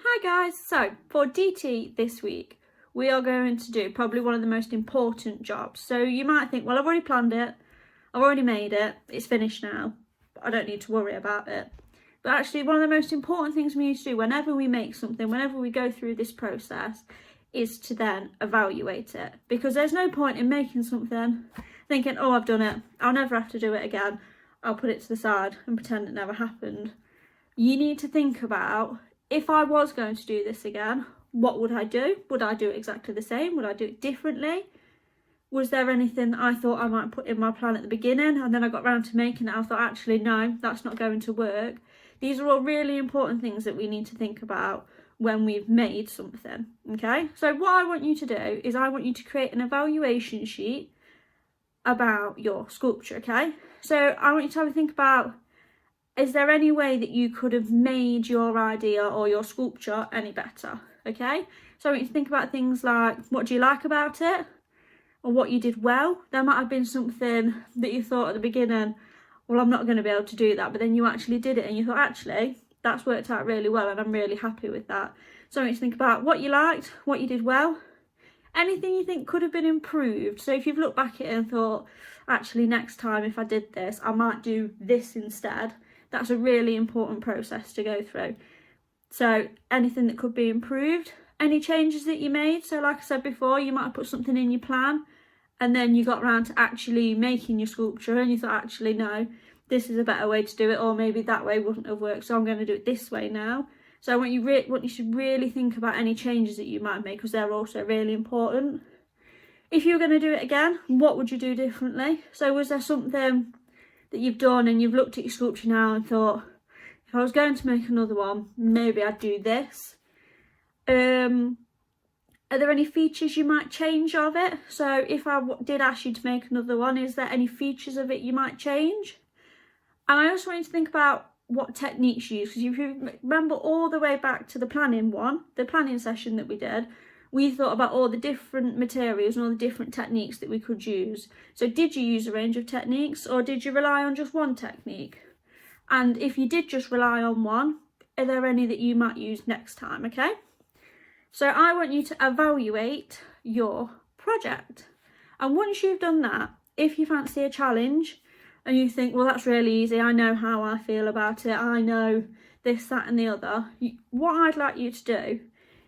Hi guys, so for DT this week we are going to do probably one of the most important jobs. So you might think, well, I've already planned it, I've already made it, it's finished now, I don't need to worry about it. But actually one of the most important things we need to do whenever we make something, whenever we go through this process, is to then evaluate it. Because there's no point in making something, thinking, oh, I've done it, I'll never have to do it again, I'll put it to the side and pretend it never happened. You need to think about, if I was going to do this again, what would I do? Would I do it exactly the same? Would I do it differently? Was there anything that I thought I might put in my plan at the beginning and then I got around to making it, I thought, actually, no, that's not going to work. These are all really important things that we need to think about when we've made something, okay? So what I want you to do is I want you to create an evaluation sheet about your sculpture, okay? So I want you to have a think about, is there any way that you could have made your idea or your sculpture any better, okay? So I want you to think about things like, what do you like about it? Or what you did well. There might have been something that you thought at the beginning, well, I'm not going to be able to do that, but then you actually did it and you thought, actually, that's worked out really well and I'm really happy with that. So I want you to think about what you liked, what you did well, anything you think could have been improved. So if you've looked back at it and thought, actually, next time if I did this, I might do this instead. That's a really important process to go through. So anything that could be improved, any changes that you made. So like I said before, you might have put something in your plan and then you got around to actually making your sculpture and you thought, actually, no, this is a better way to do it, or maybe that way wouldn't have worked, so I'm going to do it this way now. So I want you should really think about any changes that you might make, because they're also really important. If you were going to do it again, what would you do differently? So was there something that you've done and you've looked at your sculpture now and thought, if I was going to make another one, maybe I'd do this? Are there any features you might change of it? So if I did ask you to make another one, is there any features of it you might change? And I also want you to think about what techniques you use, because if you remember all the way back to the planning session that we did, we thought about all the different materials and all the different techniques that we could use. So did you use a range of techniques, or did you rely on just one technique? And if you did just rely on one, are there any that you might use next time, okay? So I want you to evaluate your project. And once you've done that, if you fancy a challenge and you think, well, that's really easy, I know how I feel about it, I know this, that and the other, what I'd like you to do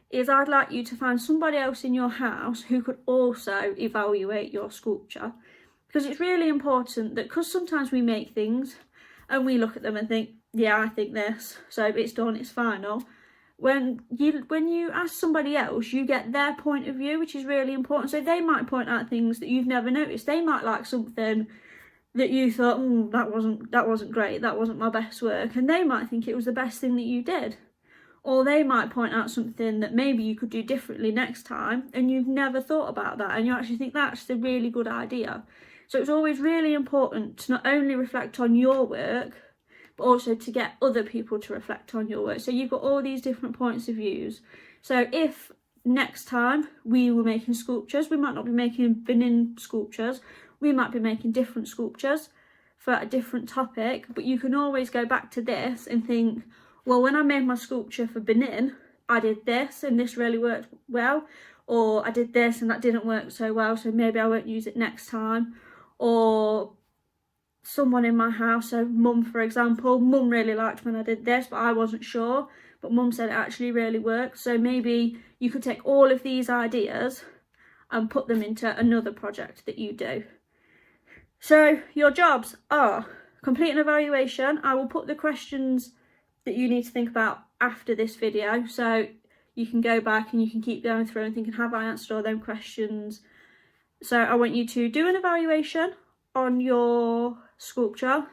is I'd like you to find somebody else in your house who could also evaluate your sculpture. Because it's really important that, because sometimes we make things and we look at them and think, yeah, I think this, so it's done, it's final. When you ask somebody else, you get their point of view, which is really important. So they might point out things that you've never noticed. They might like something that you thought, that wasn't great, that wasn't my best work, and they might think it was the best thing that you did. Or they might point out something that maybe you could do differently next time and you've never thought about that, and you actually think that's a really good idea. So it's always really important to not only reflect on your work, but also to get other people to reflect on your work. So you've got all these different points of views. So if next time we were making sculptures, we might not be making Benin sculptures, we might be making different sculptures for a different topic, but you can always go back to this and think, well, when I made my sculpture for Benin, I did this and this really worked well, or I did this and that didn't work so well, so maybe I won't use it next time. Or someone in my house, so mum for example, mum really liked when I did this, but I wasn't sure, but mum said it actually really worked. So maybe you could take all of these ideas and put them into another project that you do. So your jobs are complete an evaluation. I will put the questions that you need to think about after this video, so you can go back and you can keep going through and thinking, have I answered all them questions? So I want you to do an evaluation on your sculpture,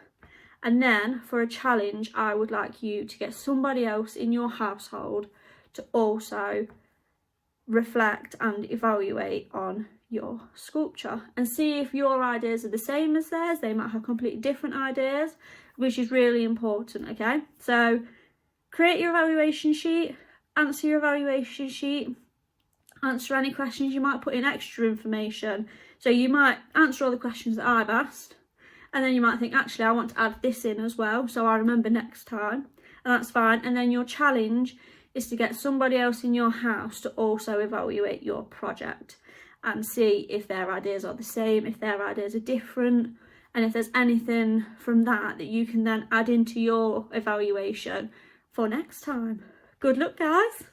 and then for a challenge I would like you to get somebody else in your household to also reflect and evaluate on your sculpture and see if your ideas are the same as theirs. They might have completely different ideas, which is really important, okay? So create your evaluation sheet, answer your evaluation sheet, answer any questions. You might put in extra information. So you might answer all the questions that I've asked, and then you might think, actually, I want to add this in as well, so I remember next time, and that's fine. And then your challenge is to get somebody else in your house to also evaluate your project and see if their ideas are the same, if their ideas are different, and if there's anything from that that you can then add into your evaluation for next time. Good luck, guys!